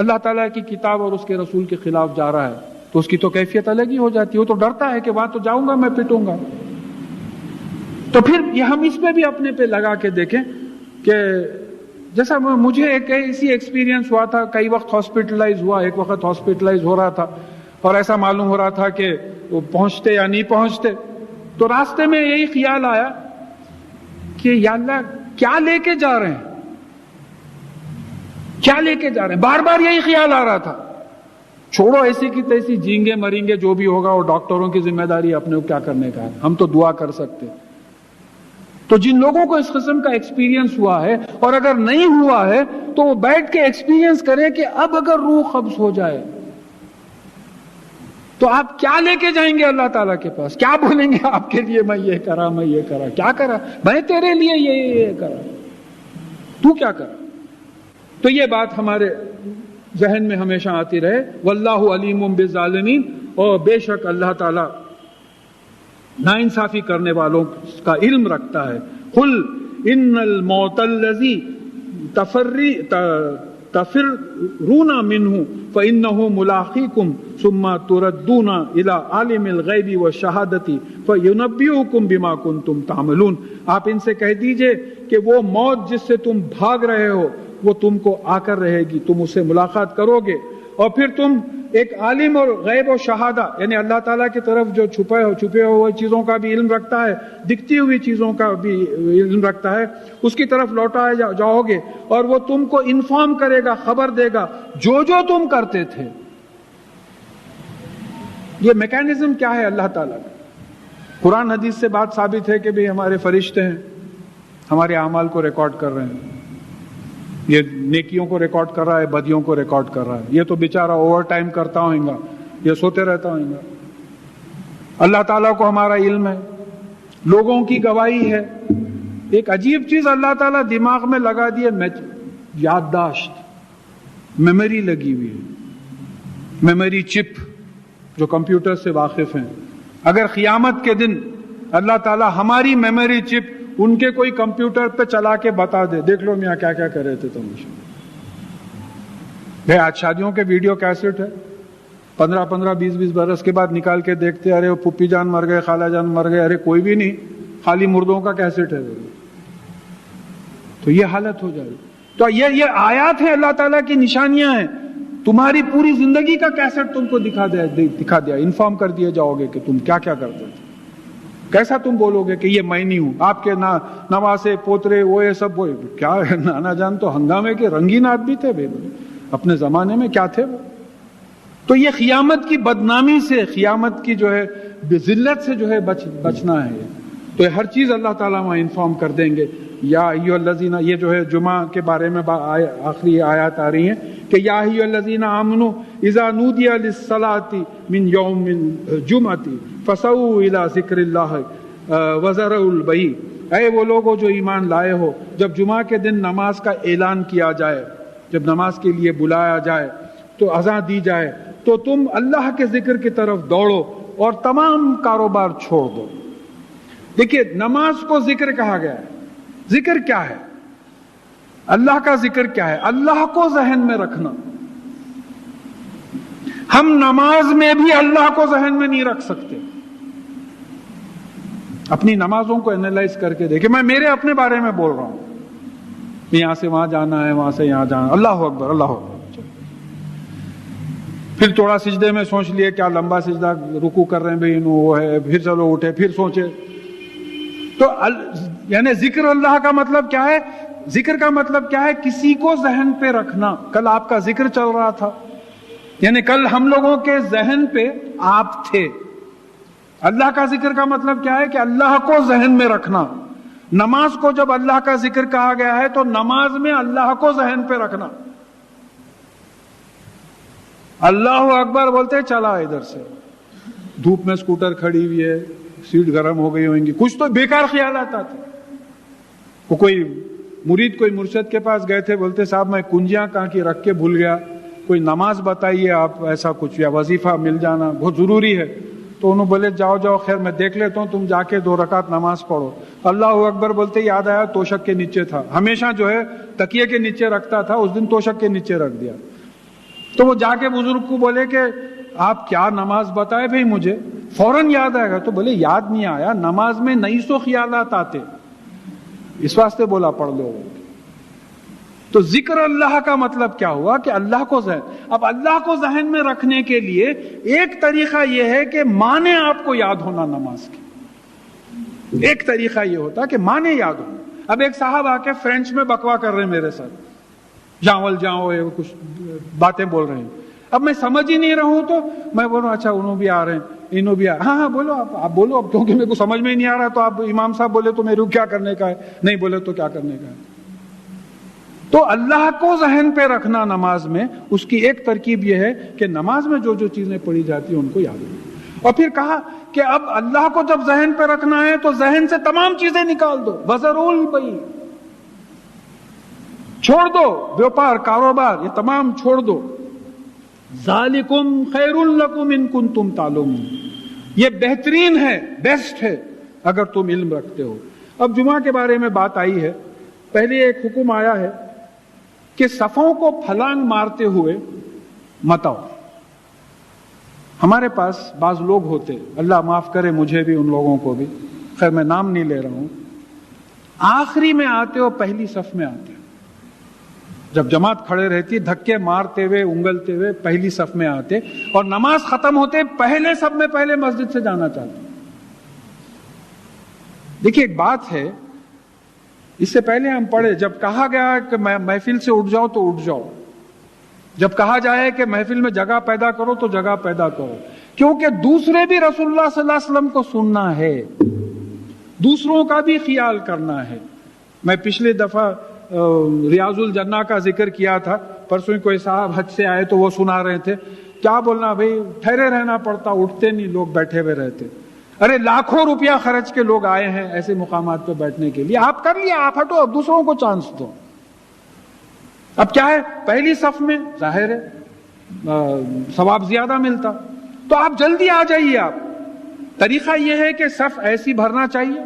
اللہ تعالیٰ کی کتاب اور اس کے رسول کے خلاف جا رہا ہے تو اس کی تو کیفیت الگ ہی ہو جاتی ہے. وہ تو ڈرتا ہے کہ وہاں تو جاؤں گا میں پٹوں گا. تو پھر یہ ہم اس پہ بھی اپنے پہ لگا کے دیکھیں کہ جیسا مجھے ایک ایسی ایکسپیرینس ہوا تھا، کئی وقت ہاسپٹلائز ہوا. ایک وقت ہاسپٹلائز ہو رہا تھا اور ایسا معلوم ہو رہا تھا کہ وہ پہنچتے یا نہیں پہنچتے. تو راستے میں یہی خیال آیا کہ یا اللہ کیا لے کے جا رہے ہیں، کیا لے کے جا رہے ہیں. بار بار یہی خیال آ رہا تھا. چھوڑو ایسی کی تیسی، جیں گے مریں گے جو بھی ہوگا وہ ڈاکٹروں کی ذمہ داری، اپنے کو کیا کرنے کا ہے، ہم تو دعا کر سکتے. تو جن لوگوں کو اس قسم کا ایکسپیرینس ہوا ہے، اور اگر نہیں ہوا ہے تو وہ بیٹھ کے ایکسپیرینس کریں کہ اب اگر روح قبض ہو جائے تو آپ کیا لے کے جائیں گے اللہ تعالیٰ کے پاس؟ کیا بولیں گے آپ کے لیے میں یہ کرا، میں یہ کرا، کیا کرا میں تیرے لیے یہ کرا، تو کیا کرا؟ تو یہ بات ہمارے ذہن میں ہمیشہ آتی رہے. واللہ علیم بالظالمین. اور بے شک اللہ تعالیٰ ناانصافی کرنے والوں کا علم رکھتا ہے. قل ان الموت الذی تفرون منه فانه ملاقیکم ثم تردون الى عالم الغیب والشہادۃ فینبئکم بما کنتم تعملون. آپ ان سے کہہ دیجئے کہ وہ موت جس سے تم بھاگ رہے ہو وہ تم کو آ کر رہے گی، تم اس سے ملاقات کرو گے، اور پھر تم ایک عالم اور غیب و شہادہ، یعنی اللہ تعالیٰ کی طرف جو چھپے ہوئے چیزوں کا بھی علم رکھتا ہے، دکھتی ہوئی چیزوں کا بھی علم رکھتا ہے، اس کی طرف لوٹائے جاؤ گے، اور وہ تم کو انفارم کرے گا، خبر دے گا جو تم کرتے تھے. یہ میکینزم کیا ہے اللہ تعالیٰ کا؟ قرآن حدیث سے بات ثابت ہے کہ بھی ہمارے فرشتے ہیں، ہمارے اعمال کو ریکارڈ کر رہے ہیں. یہ نیکیوں کو ریکارڈ کر رہا ہے، بدیوں کو ریکارڈ کر رہا ہے. یہ تو بیچارہ اوور ٹائم کرتا ہوئے گا، یہ سوتے رہتا ہوئے گا. اللہ تعالیٰ کو ہمارا علم ہے، لوگوں کی گواہی ہے. ایک عجیب چیز اللہ تعالیٰ دماغ میں لگا دی ہے، یادداشت، میموری لگی ہوئی ہے، میموری چپ. جو کمپیوٹر سے واقف ہیں، اگر قیامت کے دن اللہ تعالیٰ ہماری میموری چپ ان کے کوئی کمپیوٹر پہ چلا کے بتا دے، دیکھ لو میاں کیا کیا کر رہے تھے تم. بھائی آج شادیوں کے ویڈیو کیسٹ ہے، 15 20 برس کے بعد نکال کے دیکھتے، ارے وہ پھپھی جان مر گئے، خالہ جان مر گئے، ارے کوئی بھی نہیں، خالی مردوں کا کیسٹ ہے. تو یہ حالت ہو جائے. تو یہ آیات ہیں، اللہ تعالیٰ کی نشانیاں ہیں تمہاری پوری زندگی کا کیسٹ تم کو دکھا دیا، انفارم کر دیا جاؤ گے کہ تم کیا کیا کرتے تھے. کیسا تم بولو گے کہ یہ میں نہیں ہوں؟ آپ کے نواسے پوترے وہ یہ سب کیا نانا جان تو ہنگامے کے رنگین آدمی تھے اپنے زمانے میں، کیا تھے وہ؟ تو یہ قیامت کی بدنامی سے، قیامت کی جو ہے ذلت سے جو ہے بچنا ہے. تو ہر چیز اللہ تعالیٰ وہاں انفارم کر دیں گے. یا ایھا الذین، یہ جو ہے جمعہ کے بارے میں آخری آیات آ رہی ہیں کہ یا ایھا الذین آمنوا اذا نودی للصلاۃ من یوم الجمعۃ فسعوا الی ذکر اللہ وذروا البیع. اے وہ لوگوں جو ایمان لائے ہو، جب جمعہ کے دن نماز کا اعلان کیا جائے، جب نماز کے لیے بلایا جائے تو اذان دی جائے تو تم اللہ کے ذکر کی طرف دوڑو اور تمام کاروبار چھوڑ دو. دیکھیے نماز کو ذکر کہا گیا ہے. ذکر کیا ہے؟ اللہ کا ذکر کیا ہے؟ اللہ کو ذہن میں رکھنا. ہم نماز میں بھی اللہ کو ذہن میں نہیں رکھ سکتے. اپنی نمازوں کو انالائز کر کے دیکھیں. میں میرے اپنے بارے میں بول رہا ہوں. یہاں سے وہاں جانا ہے، وہاں سے یہاں جانا، اللہ اکبر اللہ اکبر. پھر تھوڑا سجدے میں سوچ لیے کیا لمبا سجدہ رکوع کر رہے ہیں بھائی وہ ہے، پھر چلو اٹھے، پھر سوچے. تو یعنی ذکر اللہ کا مطلب کیا ہے؟ ذکر کا مطلب کیا ہے؟ کسی کو ذہن پہ رکھنا. کل آپ کا ذکر چل رہا تھا، یعنی کل ہم لوگوں کے ذہن پہ آپ تھے. اللہ کا ذکر کا مطلب کیا ہے؟ کہ اللہ کو ذہن میں رکھنا. نماز کو جب اللہ کا ذکر کہا گیا ہے تو نماز میں اللہ کو ذہن پہ رکھنا. اللہ اکبر بولتے چلا ادھر سے، دھوپ میں اسکوٹر کھڑی ہوئی ہے، سیٹ گرم ہو گئی ہوئیں گی، کچھ تو بیکار خیالات آتے. کوئی مرید کوئی مرشد کے پاس گئے تھے، بولتے صاحب میں کنجیاں کہاں کی رکھ کے بھول گیا، کوئی نماز بتائیے آپ، ایسا کچھ یا وظیفہ مل جانا بہت ضروری ہے. تو انہوں بولے جاؤ خیر میں دیکھ لیتا ہوں، تم جا کے 2 رکعت نماز پڑھو. اللہ اکبر بولتے یاد آیا توشک کے نیچے تھا. ہمیشہ جو ہے تکیے کے نیچے رکھتا تھا، اس دن توشک کے نیچے رکھ دیا. تو وہ جا کے بزرگ کو بولے کہ آپ کیا نماز بتائے بھائی مجھے، فوراً یاد آئے گا. تو بولے یاد نہیں آیا، نماز میں 900 خیالات آتے، اس واسطے بولا پڑھ لو. تو ذکر اللہ کا مطلب کیا ہوا؟ کہ اللہ کو اب اللہ کو ذہن میں رکھنے کے لیے ایک طریقہ یہ ہے کہ معنی آپ کو یاد ہونا نماز کی. ایک طریقہ یہ ہوتا کہ معنی یاد ہونا. اب ایک صاحب آ کے فرینچ میں بکوا کر رہے ہیں میرے ساتھ، جاؤ کچھ باتیں بول رہے ہیں. اب میں سمجھ ہی نہیں رہا ہوں تو میں بولوں اچھا انہوں بھی آ رہے ہیں، انہوں بھی ہاں بولو آپ بولو. اب کیونکہ میرے کو سمجھ میں ہی نہیں آ رہا تو آپ امام صاحب بولے تو میرے کو کیا کرنے کا ہے، نہیں بولے تو کیا کرنے کا ہے. تو اللہ کو ذہن پہ رکھنا نماز میں، اس کی ایک ترکیب یہ ہے کہ نماز میں جو چیزیں پڑھی جاتی ہیں ان کو یاد رکھو. اور پھر کہا کہ اب اللہ کو جب ذہن پہ رکھنا ہے تو ذہن سے تمام چیزیں نکال دو. وذروا البیع، چھوڑ دو، بیوپار کاروبار یہ تمام چھوڑ دو. ذالکم خیر لکم ان کنتم تعلمون، یہ بہترین ہے، بیسٹ ہے اگر تم علم رکھتے ہو. اب جمعہ کے بارے میں بات آئی ہے. پہلے ایک حکم آیا ہے کہ صفوں کو پھلانگ مارتے ہوئے مت آؤ. ہمارے پاس بعض لوگ ہوتے، اللہ معاف کرے مجھے بھی ان لوگوں کو بھی، خیر میں نام نہیں لے رہا ہوں، آخری میں آتے ہو، پہلی صف میں آتے. جب جماعت کھڑے رہتی دھکے مارتے ہوئے انگلتے ہوئے پہلی صف میں آتے، اور نماز ختم ہوتے پہلے صف میں پہلے مسجد سے جانا چاہتے. دیکھیے ایک بات ہے، اس سے پہلے ہم پڑھے جب کہا گیا کہ محفل سے اٹھ جاؤ تو اٹھ جاؤ. جب کہا جائے کہ محفل میں جگہ پیدا کرو تو جگہ پیدا کرو، کیونکہ دوسرے بھی رسول اللہ صلی اللہ علیہ وسلم کو سننا ہے، دوسروں کا بھی خیال کرنا ہے. میں پچھلے دفعہ ریاض الجنہ کا ذکر کیا تھا. پرسوں کوئی صاحب حج سے آئے تو وہ سنا رہے تھے، کیا بولنا بھائی ٹھہرے رہنا پڑتا، اٹھتے نہیں لوگ، بیٹھے ہوئے رہتے. ارے لاکھوں روپیہ خرچ کے لوگ آئے ہیں ایسے مقامات پہ بیٹھنے کے لیے، آپ کر لیا، آپ ہٹو، اب دوسروں کو چانس دو. اب کیا ہے، پہلی صف میں ظاہر ہے ثواب زیادہ ملتا، تو آپ جلدی آ جائیے. آپ طریقہ یہ ہے کہ صف ایسی بھرنا چاہیے،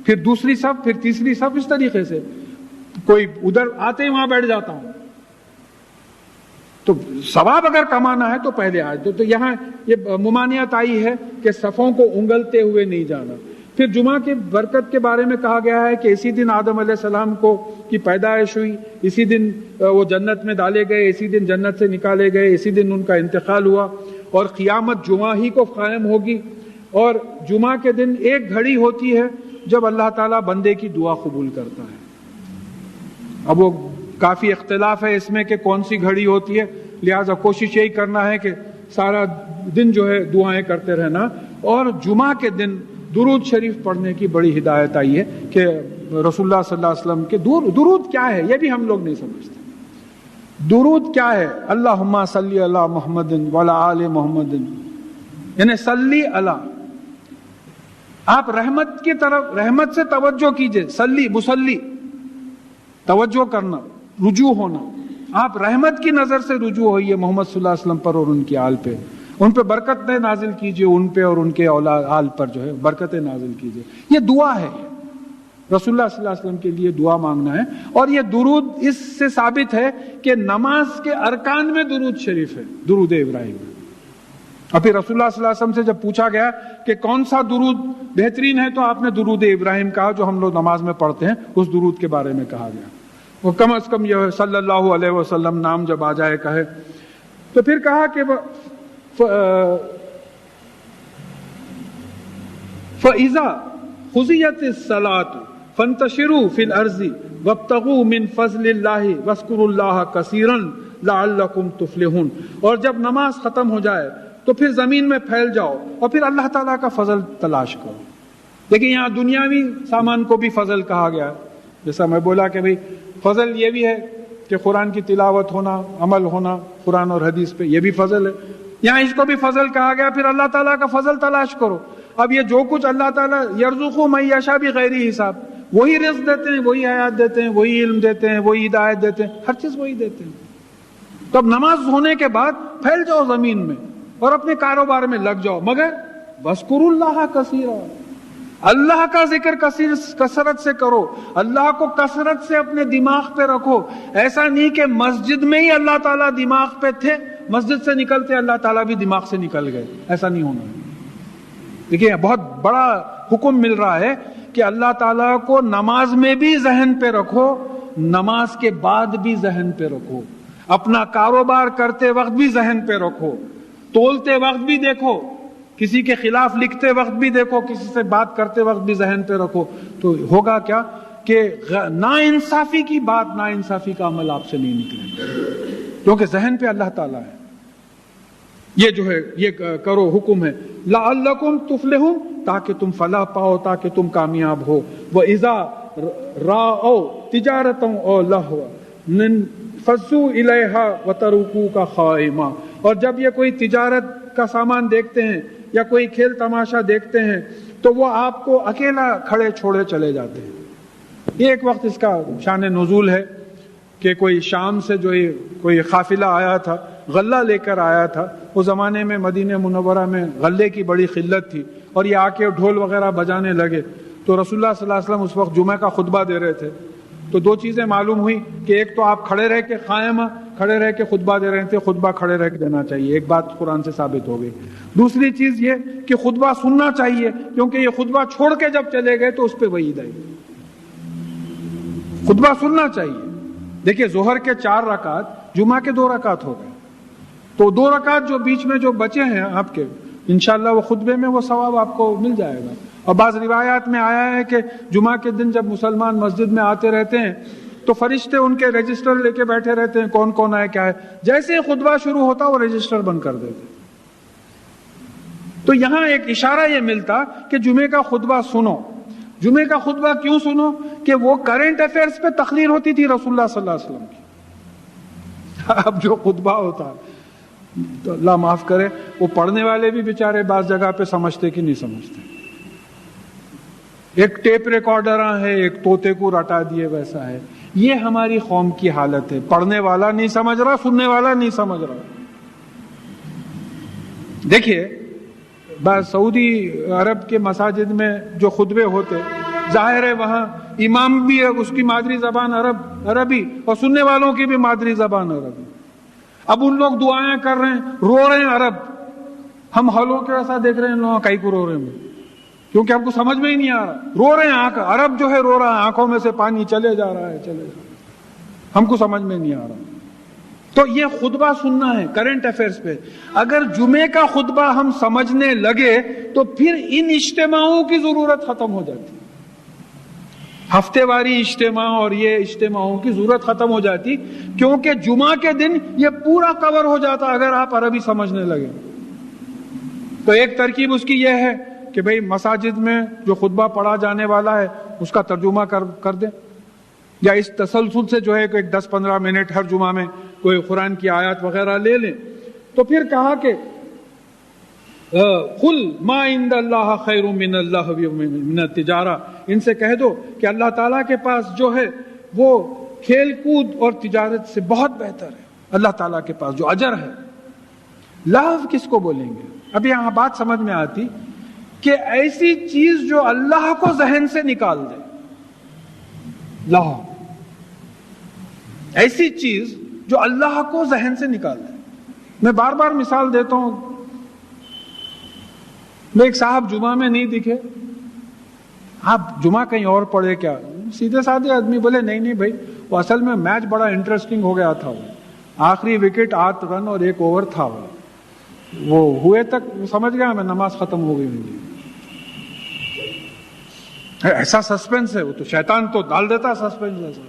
پھر دوسری صف، پھر تیسری صف، اس طریقے سے. کوئی ادھر آتے ہی وہاں بیٹھ جاتا ہوں، تو ثواب اگر کمانا ہے تو پہلے آج دو. تو یہاں یہ ممانعت آئی ہے کہ صفوں کو انگلتے ہوئے نہیں جانا. پھر جمعہ کی برکت کے بارے میں کہا گیا ہے کہ اسی دن آدم علیہ السلام کی پیدائش ہوئی، اسی دن وہ جنت میں ڈالے گئے، اسی دن جنت سے نکالے گئے، اسی دن ان کا انتقال ہوا، اور قیامت جمعہ ہی کو قائم ہوگی۔ اور جمعہ کے دن ایک گھڑی ہوتی ہے جب اللہ تعالیٰ بندے کی دعا قبول کرتا ہے۔ اب وہ کافی اختلاف ہے اس میں کہ کون سی گھڑی ہوتی ہے، لہٰذا کوشش یہی کرنا ہے کہ سارا دن جو ہے دعائیں کرتے رہنا۔ اور جمعہ کے دن درود شریف پڑھنے کی بڑی ہدایت آئی ہے کہ رسول اللہ صلی اللہ علیہ وسلم کے درود کیا ہے یہ بھی ہم لوگ نہیں سمجھتے۔ درود کیا ہے؟ اللہم صلی علی محمد وعلی آل محمد، یعنی صلی علی، آپ رحمت کی طرف، رحمت سے توجہ کیجئے، صلی مسلی، توجہ کرنا، رجوع ہونا، آپ رحمت کی نظر سے رجوع ہوئیے محمد صلی اللہ علیہ وسلم پر اور ان کی آل پہ، ان پہ برکتیں نازل کیجئے، ان پہ اور ان کے اولاد آل پر جو ہے برکتیں نازل کیجئے۔ یہ دعا ہے، رسول اللہ صلی اللہ علیہ وسلم کے لیے دعا مانگنا ہے۔ اور یہ درود اس سے ثابت ہے کہ نماز کے ارکان میں درود شریف ہے، درود ابراہیم۔ اور پھر رسول اللہ صلی اللہ علیہ وسلم سے جب پوچھا گیا کہ کون سا درود بہترین ہے تو آپ نے درود ابراہیم کہا جو ہم لوگ نماز میں پڑھتے ہیں، اس درود کے بارے میں کہا گیا۔ وہ کم از کم یہ صلی اللہ علیہ وسلم نام جب آ جائے کہے۔ تو پھر کہا کہ فَإِذَا قُضِيَتِ الصَّلَاةُ فَانتَشِرُوا فِي الْأَرْضِ وَابْتَغُوا مِنْ فَضْلِ اللَّهِ وَاذْكُرُوا اللَّهَ كَثِيرًا لَعَلَّكُمْ تُفْلِحُونَ۔ اور جب نماز ختم ہو جائے تو پھر زمین میں پھیل جاؤ اور پھر اللہ تعالیٰ کا فضل تلاش کرو۔ لیکن یہاں دنیاوی سامان کو بھی فضل کہا گیا، جیسا میں بولا کہ بھئی فضل یہ بھی ہے کہ قرآن کی تلاوت ہونا، عمل ہونا قرآن اور حدیث پہ، یہ بھی فضل ہے۔ یہاں اس کو بھی فضل کہا گیا، پھر اللہ تعالیٰ کا فضل تلاش کرو۔ اب یہ جو کچھ اللہ تعالیٰ یرزق من یشاء بغیر حساب، وہی رزق دیتے ہیں، وہی حیات دیتے ہیں، وہی علم دیتے ہیں، وہی ہدایت دیتے ہیں، ہر چیز وہی دیتے ہیں۔ تو اب نماز ہونے کے بعد پھیل جاؤ زمین میں اور اپنے کاروبار میں لگ جاؤ، مگر وَاذْكُرُوا اللَّهَ كَثِيرًا، اللہ کا ذکر کثرت سے کرو، اللہ کو کثرت سے اپنے دماغ پہ رکھو۔ ایسا نہیں کہ مسجد میں ہی اللہ تعالیٰ دماغ پہ تھے، مسجد سے نکلتے اللہ تعالیٰ بھی دماغ سے نکل گئے، ایسا نہیں ہونا۔ دیکھیے بہت بڑا حکم مل رہا ہے کہ اللہ تعالیٰ کو نماز میں بھی ذہن پہ رکھو، نماز کے بعد بھی ذہن پہ رکھو، اپنا کاروبار کرتے وقت بھی ذہن پہ رکھو، تولتے وقت بھی دیکھو، کسی کے خلاف لکھتے وقت بھی دیکھو، کسی سے بات کرتے وقت بھی ذہن پہ رکھو۔ تو ہوگا کیا کہ ناانصافی کی بات، ناانصافی کا عمل آپ سے نہیں نکلے گا، کیونکہ ذہن پہ اللہ تعالیٰ ہے۔ یہ جو ہے یہ کرو، حکم ہے لعلکم تفلحون، تاکہ تم فلاح پاؤ، تاکہ تم کامیاب ہو۔ وَإِذَا رَأَوْا تِجَارَةً أَوْ لَهْوًا انفضوا إِلَيْهَا وَتَرَكُوكَ قَائِمًا، اور جب یہ کوئی تجارت کا سامان دیکھتے ہیں یا کوئی کھیل تماشا دیکھتے ہیں تو وہ آپ کو اکیلا کھڑے چھوڑے چلے جاتے ہیں۔ یہ ایک وقت اس کا شان نزول ہے کہ کوئی شام سے جو کوئی قافلہ آیا تھا، غلہ لے کر آیا تھا۔ اس زمانے میں مدینہ منورہ میں غلے کی بڑی قلت تھی، اور یہ آ کے ڈھول وغیرہ بجانے لگے۔ تو رسول اللہ صلی اللہ علیہ وسلم اس وقت جمعہ کا خطبہ دے رہے تھے، تو دو چیزیں معلوم ہوئی کہ ایک تو آپ کھڑے رہ کے قائم کھڑے رہ کے خطبہ دے رہے تھے، خطبہ کھڑے رہ کے دینا چاہیے، ایک بات قرآن سے ثابت ہو گئی۔ دوسری چیز یہ کہ خطبہ سننا چاہیے، کیونکہ یہ خطبہ چھوڑ کے جب چلے گئے تو اس پہ وعید آئی۔ خطبہ سننا چاہیے۔ دیکھیے ظہر کے 4 رکعت، جمعہ کے 2 رکعت ہو گئے، تو 2 رکعت جو بیچ میں جو بچے ہیں آپ کے، انشاءاللہ وہ خطبے میں وہ ثواب آپ کو مل جائے گا۔ اور بعض روایات میں آیا ہے کہ جمعہ کے دن جب مسلمان مسجد میں آتے رہتے ہیں تو فرشتے ان کے رجسٹر لے کے بیٹھے رہتے ہیں، کون کون آئے کیا ہے، جیسے ہی خطبہ شروع ہوتا وہ رجسٹر بند کر دیتے۔ تو یہاں ایک اشارہ یہ ملتا کہ جمعے کا خطبہ سنو۔ جمعے کا خطبہ کیوں سنو؟ کہ وہ کرنٹ افیئرز پہ تقریر ہوتی تھی رسول اللہ صلی اللہ علیہ وسلم کی۔ اب جو خطبہ ہوتا تو اللہ معاف کرے، وہ پڑھنے والے بھی بیچارے بعض جگہ پہ سمجھتے کہ نہیں سمجھتے۔ ایک ٹیپ ریکارڈر ہے، ایک طوطے کو رٹا دیے ویسا ہے۔ یہ ہماری قوم کی حالت ہے، پڑھنے والا نہیں سمجھ رہا، سننے والا نہیں سمجھ رہا۔ دیکھیے بعض سعودی عرب کے مساجد میں جو خطبے ہوتے، ظاہر ہے وہاں امام بھی ہے، اس کی مادری زبان عربی، اور سننے والوں کی بھی مادری زبان عربی۔ اب ان لوگ دعائیں کر رہے ہیں، رو رہے ہیں عرب، ہم ہالوں کے ایسا دیکھ رہے ہیں، لوگوں کئی کو رو رہے ہیں، کیونکہ ہم کو سمجھ میں ہی نہیں آ رہا. رو رہے ہیں آنکھ، عرب جو ہے رو رہا ہے، آنکھوں میں سے پانی چلے جا رہا ہے، چلے جا رہا ہے، ہم کو سمجھ میں نہیں آ رہا. تو یہ خطبہ سننا ہے کرنٹ افیئرز پہ. اگر جمعے کا خطبہ ہم سمجھنے لگے تو پھر ان اجتماعوں کی ضرورت ختم ہو جاتی، ہفتے واری اجتماع اور یہ اجتماعوں کی ضرورت ختم ہو جاتی، کیونکہ جمعہ کے دن یہ پورا کور ہو جاتا اگر آپ عربی سمجھنے لگے. تو ایک ترکیب اس کی یہ ہے کہ بھئی مساجد میں جو خطبہ پڑھا جانے والا ہے اس کا ترجمہ کر دیں، یا اس تسلسل سے جو ہے کہ 10-15 منٹ ہر جمعہ میں کوئی قرآن کی آیات وغیرہ لے لیں. تو پھر کہا کہ قل ما عند اللہ خیر من اللہ من التجارہ، ان سے کہہ دو کہ اللہ تعالیٰ کے پاس جو ہے وہ کھیل کود اور تجارت سے بہت بہتر ہے. اللہ تعالیٰ کے پاس جو اجر ہے. لہو کس کو بولیں گے؟ اب یہاں بات سمجھ میں آتی کہ ایسی چیز جو اللہ کو ذہن سے نکال دے. لہو ایسی چیز جو اللہ کو ذہن سے نکال دے. میں بار بار مثال دیتا ہوں. میں ایک صاحب جمعہ میں نہیں دکھے، آپ جمعہ کہیں اور پڑھے کیا؟ سیدھے سادھے آدمی بولے نہیں بھائی، وہ اصل میں میچ بڑا انٹرسٹنگ ہو گیا تھا، آخری وکٹ 8 رن اور 1 اوور تھا، وہ ہوئے تک سمجھ گیا میں نماز ختم ہو گئی میری. ایسا سسپینس ہے، وہ تو شیطان تو ڈال دیتا سسپینس ایسا.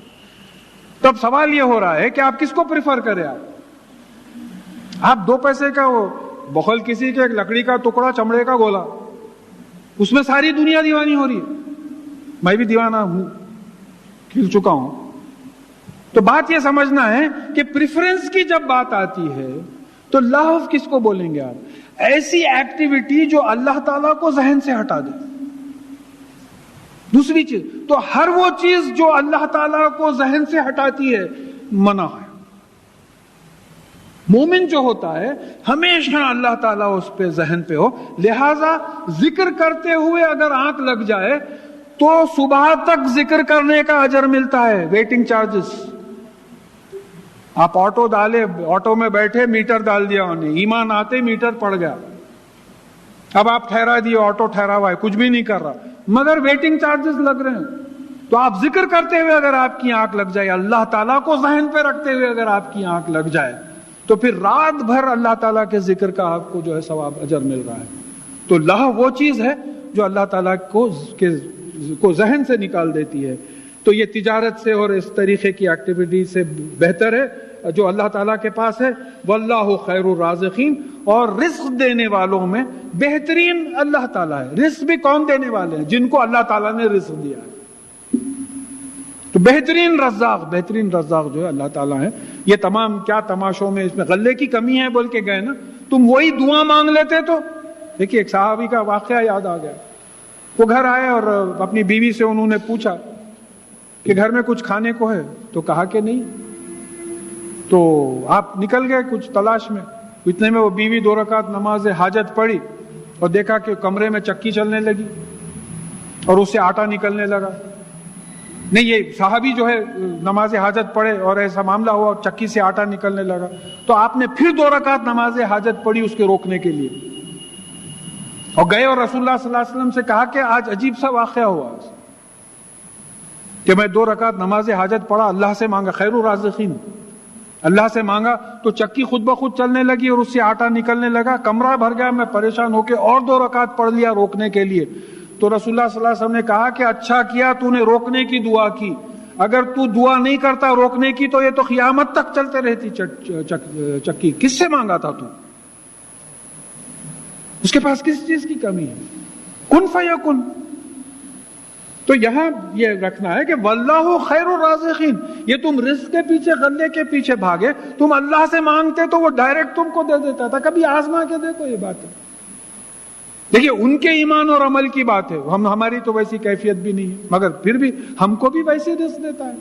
تب سوال یہ ہو رہا ہے کہ آپ کس کو پریفر کریں؟ آپ 2 پیسے کا وہ بخل کسی کے ایک لکڑی کا ٹکڑا، چمڑے کا گولا، اس میں ساری دنیا دیوانی ہو رہی ہے. میں بھی دیوانہ ہوں، کھل چکا ہوں. تو بات یہ سمجھنا ہے کہ پریفرنس کی جب بات آتی ہے تو لہو کس کو بولیں گے آپ؟ ایسی ایکٹیویٹی جو اللہ تعالیٰ کو ذہن سے ہٹا دے. دوسری چیز تو ہر وہ چیز جو اللہ تعالیٰ کو ذہن سے ہٹاتی ہے منع ہے. مومن جو ہوتا ہے ہمیشہ اللہ تعالیٰ اس پہ ذہن پہ ہو. لہذا ذکر کرتے ہوئے اگر آنکھ لگ جائے تو صبح تک ذکر کرنے کا اجر ملتا ہے، ویٹنگ چارجز. آپ آٹو ڈالے، آٹو میں بیٹھے، میٹر ڈال دیا انہیں، ایمان آتے میٹر پڑ گیا. اب آپ ٹھہرا دیے، آٹو ٹھہرا ہوا ہے، کچھ بھی نہیں کر رہا، مگر ویٹنگ چارجز لگ رہے ہیں. تو آپ ذکر کرتے ہوئے اگر آپ کی آنکھ لگ جائے، اللہ تعالیٰ کو ذہن پہ رکھتے ہوئے اگر آپ کی آنکھ لگ جائے تو پھر رات بھر اللہ تعالیٰ کے ذکر کا آپ کو جو ہے ثواب اجر مل رہا ہے. تو لہو وہ چیز ہے جو اللہ تعالیٰ کو ذہن سے نکال دیتی ہے. تو یہ تجارت سے اور اس طریقے کی ایکٹیویٹی سے بہتر ہے جو اللہ تعالیٰ کے پاس ہے. واللہ خیر الرازقین، اور رزق دینے والوں میں بہترین اللہ تعالیٰ ہے. رزق بھی کون دینے والے ہیں؟ جن کو اللہ تعالیٰ نے رزق دیا ہے. تو بہترین رزاق جو ہے اللہ تعالیٰ ہے. یہ تمام کیا تماشوں میں اس میں غلے کی کمی ہے بول کے گئے نا، تم وہی دعا مانگ لیتے. تو دیکھیے ایک صحابی کا واقعہ یاد آ گیا. وہ گھر آئے اور اپنی بیوی سے انہوں نے پوچھا کہ گھر میں کچھ کھانے کو ہے؟ تو کہا کہ نہیں. تو آپ نکل گئے کچھ تلاش میں. اتنے میں وہ بیوی 2 رکعت نماز حاجت پڑھی اور دیکھا کہ کمرے میں چکی چلنے لگی اور اس سے آٹا نکلنے لگا. نہیں، یہ صحابی جو ہے نماز حاجت پڑھے اور ایسا معاملہ ہوا اور چکی سے آٹا نکلنے لگا. تو آپ نے پھر 2 رکعت نماز حاجت پڑھی اس کے روکنے کے لیے اور گئے اور رسول اللہ صلی اللہ علیہ وسلم سے کہا کہ آج عجیب سا واقعہ ہوا کہ میں 2 رکعت نماز حاجت پڑھا، اللہ سے مانگا، خیر الرازقین، اللہ سے مانگا تو چکی خود بخود چلنے لگی اور اس سے آٹا نکلنے لگا. کمرہ بھر گیا، میں پریشان ہو کے اور 2 رکعت پڑھ لیا روکنے کے لیے. تو رسول اللہ صلی اللہ علیہ وسلم نے کہا کہ اچھا کیا تو نے روکنے کی دعا کی. اگر تو دعا نہیں کرتا روکنے کی تو یہ تو قیامت تک چلتے رہتی چکی. کس سے مانگا تھا تو؟ اس کے پاس کس چیز کی کمی ہے؟ کن فیکن. تو یہاں یہ رکھنا ہے کہ واللہ خیر الرازقین. یہ تم رزق کے پیچھے، غلے کے پیچھے بھاگے، تم اللہ سے مانگتے تو وہ ڈائریکٹ تم کو دے دیتا تھا. کبھی آزما کے دیکھو یہ بات ہے. دیکھیے ان کے ایمان اور عمل کی بات ہے، ہماری تو ویسی کیفیت بھی نہیں ہے، مگر پھر بھی ہم کو بھی ویسے رزق دیتا ہے.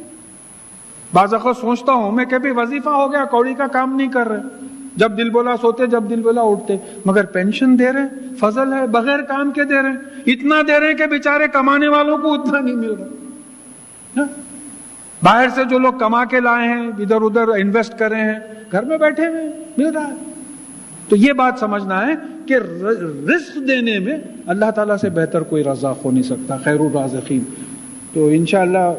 بعض اوقات سوچتا ہوں میں کہ وظیفہ ہو گیا، کوڑی کا کام نہیں کر رہے، جب دل بولا سوتے، جب دل بولا اٹھتے، مگر پینشن دے رہے، فضل ہے، بغیر کام کے دے رہے، اتنا دے رہے کہ بیچارے کمانے والوں کو اتنا نہیں مل رہا. باہر سے جو لوگ کما کے لائے ہیں، ادھر ادھر انویسٹ کر رہے ہیں، گھر میں بیٹھے ہوئے مل رہا ہے. تو یہ بات سمجھنا ہے کہ رزق دینے میں اللہ تعالیٰ سے بہتر کوئی رزاق ہو نہیں سکتا، خیر الرازقین. تو انشاءاللہ